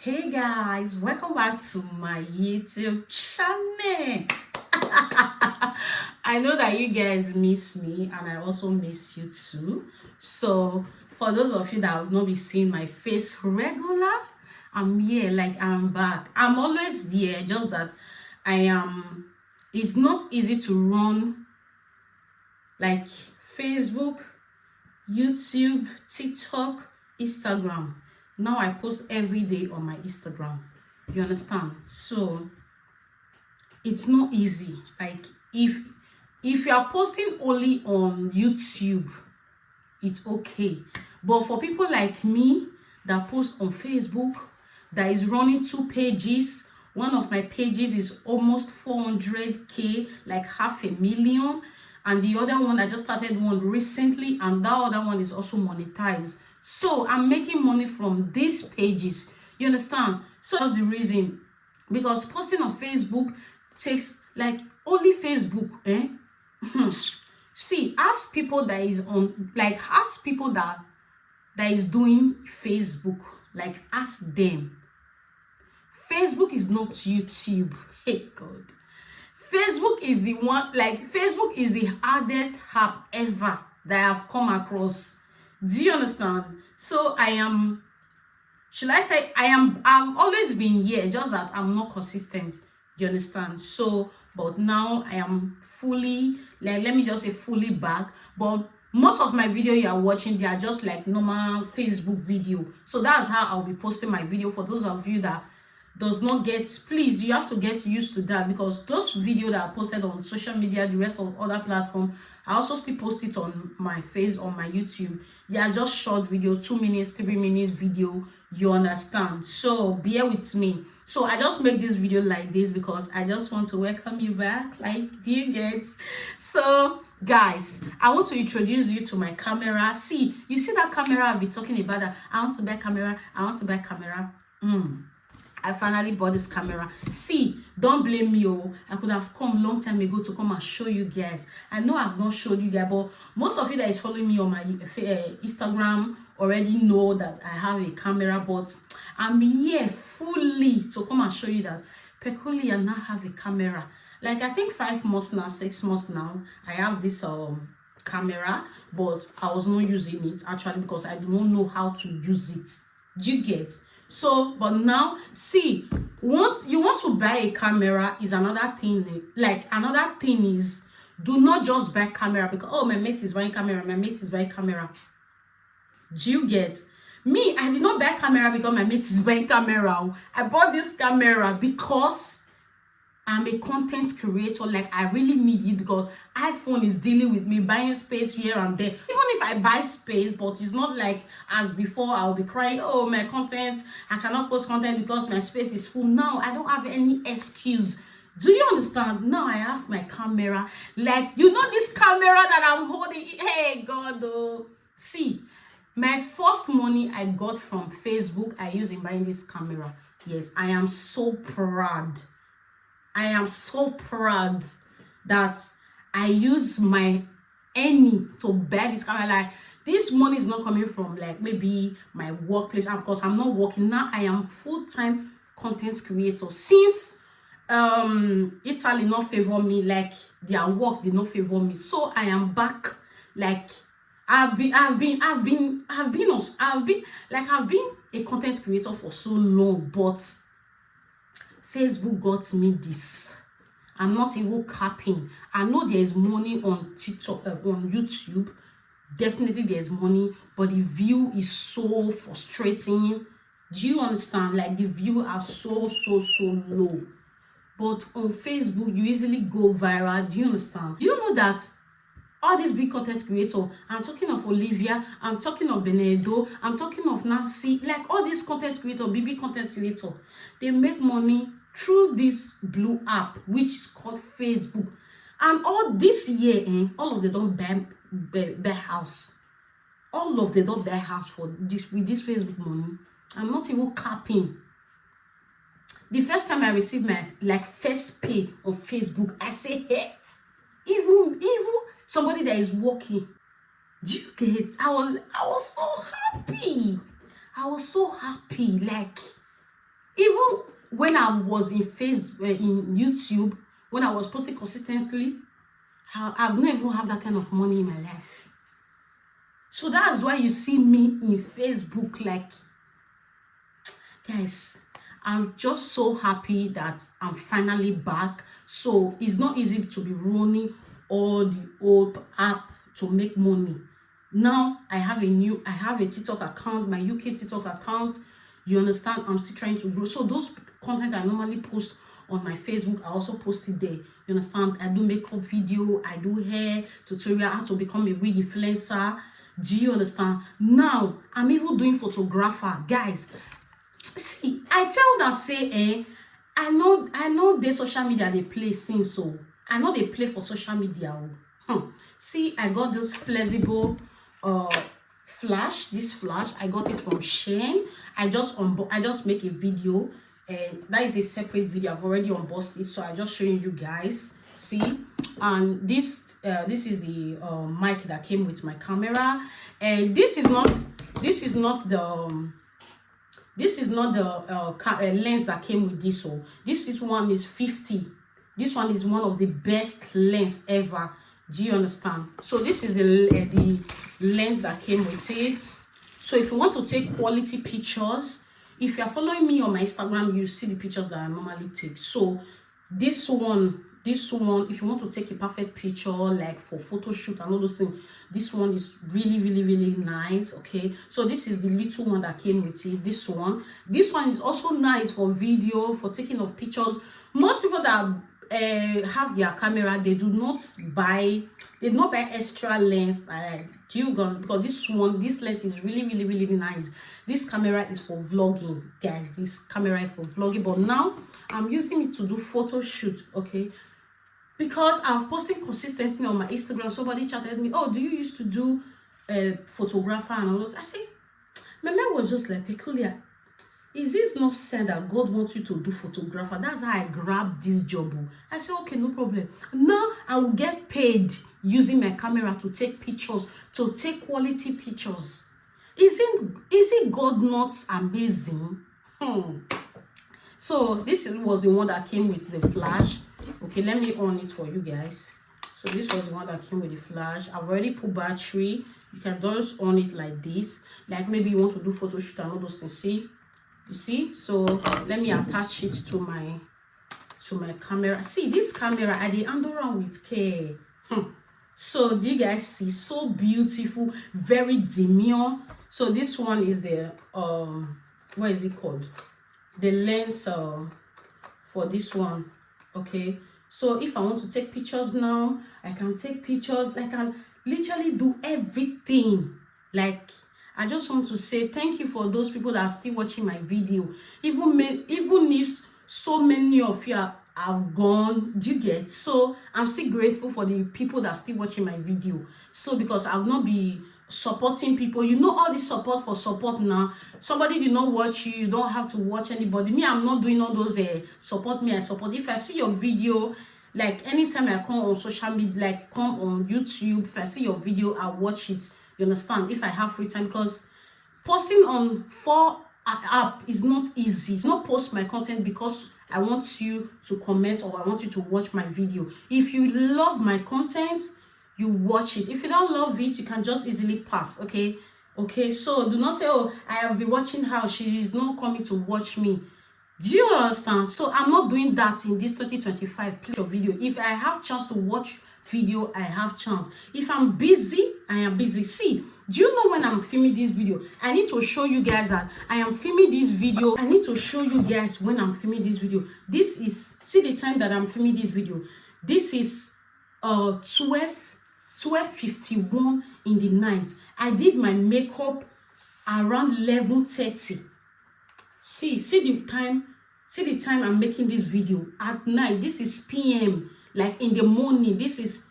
Hey guys, welcome back to my YouTube channel. I know that you guys miss me and I also miss you too. So for those of you that have not been seeing my face regular, I'm here, like I'm back. I'm always here, just that I am it's not easy to run like Facebook, YouTube, TikTok, Instagram. Now I post every day on my Instagram. You understand? So it's not easy. Like if you are posting only on YouTube, it's okay. But for people like me that post on Facebook, that is running 2 pages, one of my pages is almost 400k, like 500,000, and the other one I just started one recently, and that other one is also monetized. So I'm making money from these pages. You understand? So that's the reason, because posting on Facebook takes like only Facebook, See, ask people that is on, like ask people that is doing Facebook, like ask them. Facebook is not YouTube. Hey God, Facebook is the one, like Facebook is the hardest app ever that I have come across. Do you understand? So I've always been here, just that I'm not consistent. Do you understand? So but now I am fully, like, let me just say fully back. But most of my video you are watching, they are just like normal Facebook video. So that's how I'll be posting my video. For those of you that does not get, please, you have to get used to that, because those videos that are posted on social media, the rest of other platforms, I also still post it on my face, on my YouTube. They are just short video, 2 minutes, 3 minutes video. You understand? So bear with me. So I just make this video like this because I just want to welcome you back. Like, do you get? So guys, I want to introduce you to my camera. See, you see that camera I've been talking about, that I want to buy camera, I want to buy camera. I finally bought this camera. See, don't blame me. Oh, I could have come long time ago to come and show you guys. I know I've not showed you guys, but most of you that is following me on my Instagram already know that I have a camera. But I'm here fully to come and show you that peculiar now have a camera. Like, I think 5 months now, 6 months now, I have this camera, but I was not using it actually because I do not know how to use it. Do you get? So, but now, see, you want to buy a camera is another thing. Like, another thing is, do not just buy camera because, oh, my mate is buying camera, my mate is buying camera. Do you get? Me, I did not buy camera because my mate is buying camera. I bought this camera because I'm a content creator. Like, I really need it because iPhone is dealing with me buying space here and there. Even if I buy space, but it's not like as before. I'll be crying, oh, my content, I cannot post content because my space is full. Now I don't have any excuse. Do you understand? Now I have my camera. Like, you know this camera that I'm holding? Hey God, oh. See, my first money I got from Facebook, I used in buying this camera. Yes, I am so proud. I am so proud that I use my any to buy this camera. Like, this money is not coming from like maybe my workplace, because I'm not working now. I am full-time content creator. Since Italy not favor me, like their work did not favor me, so I am back. Like, I've been a content creator for so long, but Facebook got me this. I'm not even capping. I know there's money on TikTok, on YouTube. Definitely there's money, but the view is so frustrating. Do you understand? Like, the view are so low. But on Facebook, you easily go viral. Do you understand? Do you know that all these big content creators, I'm talking of Olivia, I'm talking of Benedo, I'm talking of Nancy, like all these content creators, BB content creators, they make money through this blue app, which is called Facebook. And all this year, all of them don't buy house. All of them don't buy house for this with this Facebook money. I'm not even capping. The first time I received my first pay on Facebook, I say, hey, even somebody that is working. Do you get? I was so happy. I was so happy. Like, Even when I was in YouTube, when I was posting consistently, I've never even had that kind of money in my life. So that's why you see me in Facebook. Like, guys, I'm just so happy that I'm finally back. So it's not easy to be running all the old app to make money. Now I have a TikTok account, my UK TikTok account. You understand? I'm still trying to grow. So those content I normally post on my Facebook, I also post it there. You understand? I do makeup video, I do hair tutorial, how to become a wig influencer. Do you understand? Now I'm even doing photographer, guys. See, I tell that say, I know the social media they play since, so I know they play for social media. See, I got this flexible flash. This flash, I got it from Shane. I just make a video, and that is a separate video. I've already unboxed it, so I just showing you guys. See, and this is the mic that came with my camera, and this is not the lens that came with this one. This one is 50. This one is one of the best lens ever. Do you understand? So this is the lens that came with it. So if you want to take quality pictures, if you are following me on my Instagram, you see the pictures that I normally take. So this one, if you want to take a perfect picture, like for photo shoot and all those things, this one is really, really, really nice. Okay, so this is the little one that came with it. This one is also nice for video, for taking of pictures. Most people that have their camera, they do not buy extra lens. Do you guys? Because this lens is really, really, really nice. This camera is for vlogging, guys. This camera is for vlogging, but now I'm using it to do photo shoot. Okay, because I've posted consistently on my Instagram. Somebody chatted me, oh, do you used to do photographer and all those? I say, my man was just like, peculiar. Is this not said that God wants you to do photographer? That's how I grabbed this job. I said, okay, no problem. Now I will get paid using my camera to take pictures, to take quality pictures. Isn't God not amazing? So this was the one that came with the flash. Okay, let me on it for you guys. So this was the one that came with the flash. I've already put battery. You can just on it like this. Like maybe you want to do photo shoot and all those things. See? You see? So let me attach it to my camera. See, this camera I did handle around with care. So do you guys see? So beautiful, very demure. So this one is the what is it called? The lens for this one. Okay, so if I want to take pictures now, I can take pictures. I can literally do everything. Like, I just want to say thank you for those people that are still watching my video. Even if so many of you have gone, do you get? So I'm still grateful for the people that are still watching my video. So because I'll not be supporting people, you know, all this support for support now. Somebody did not watch you, you don't have to watch anybody. Me, I'm not doing all those support me, I support. If I see your video, like anytime I come on social media, like come on YouTube, if I see your video, I'll watch it. You understand? If I have free time, because posting on 4 app is not easy. It's not post my content because I want you to comment or I want you to watch my video. If you love my content, you watch it. If you don't love it, you can just easily pass. Okay, so do not say, oh, I have been watching her, she is not coming to watch me. Do you understand? So I'm not doing that in this 2025. Please your video. If I have chance to watch video, I have chance. If I'm busy, I am busy. See, do you know when I'm filming this video, I need to show you guys that I am filming this video. I need to show you guys when I'm filming this video. This is, see the time that I'm filming this video. This is 12:51 in the night. I did my makeup around 11:30. See the time I'm making this video at night. This is PM, like in the morning. This is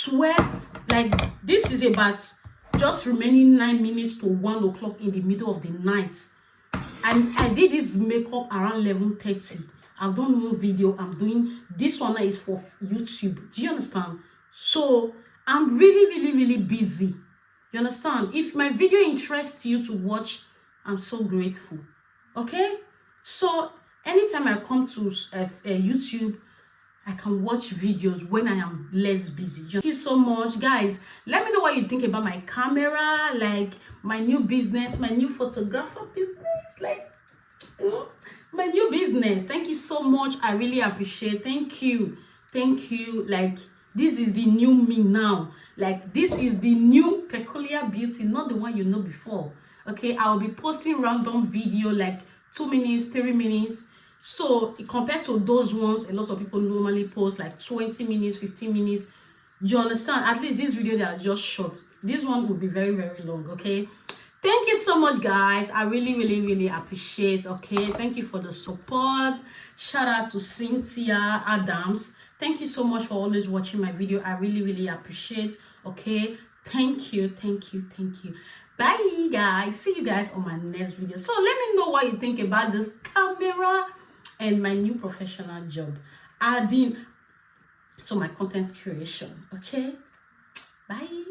12, like this is about just remaining 9 minutes to 1 o'clock in the middle of the night. And I did this makeup around 11:30. I've done one video. I'm doing this one is for YouTube. Do you understand? So I'm really busy. You understand? If my video interests you to watch, I'm so grateful. Okay, So anytime I come to YouTube, I can watch videos when I am less busy. Thank you so much, guys. Let me know what you think about my camera, like my new business, my new photographer business, like, you know, my new business. Thank you so much. I really appreciate. Thank you. Like, this is the new me now. Like, this is the new peculiar beauty, not the one you know before. Okay, I'll be posting random video like 2 minutes, 3 minutes. So compared to those ones, a lot of people normally post like 20 minutes, 15 minutes. Do you understand? At least this video, they are just short. This one will be very, very long. Okay, thank you so much, guys. I really appreciate. Okay, thank you for the support. Shout out to Cynthia Adams. Thank you so much for always watching my video. I really appreciate. Okay, thank you. Bye, guys. See you guys on my next video. So let me know what you think about this camera and my new professional job, adding to my content creation. Okay, bye.